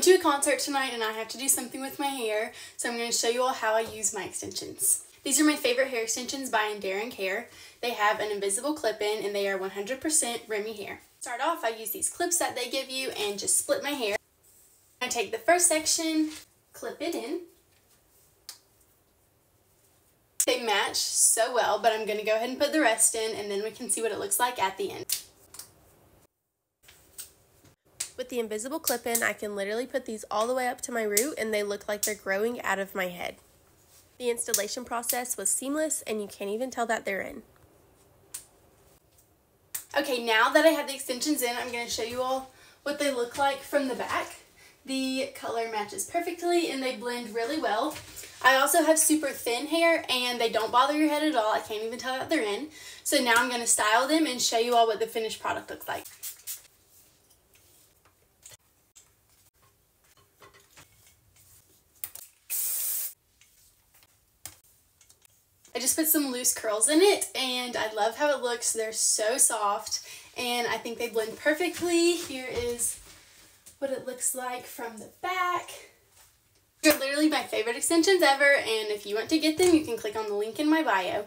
to a concert tonight and I have to do something with my hair, so I'm going to show you all how I use my extensions. These are my favorite hair extensions by Endearing Hair. They have an invisible clip-in and they are 100% Remy hair. To start off, I use these clips that they give you and just split my hair. I take the first section, clip it in. They match so well, but I'm going to go ahead and put the rest in and then we can see what it looks like at the end. With the invisible clip-in, I can literally put these all the way up to my root and they look like they're growing out of my head. The installation process was seamless and you can't even tell that they're in. Okay, now that I have the extensions in, I'm going to show you all what they look like from the back. The color matches perfectly and they blend really well. I also have super thin hair and they don't bother your head at all. I can't even tell that they're in. So now I'm going to style them and show you all what the finished product looks like. I just put some loose curls in it and I love how it looks. They're so soft and I think they blend perfectly. Here is what it looks like from the back. They're literally my favorite extensions ever, and if you want to get them, you can click on the link in my bio.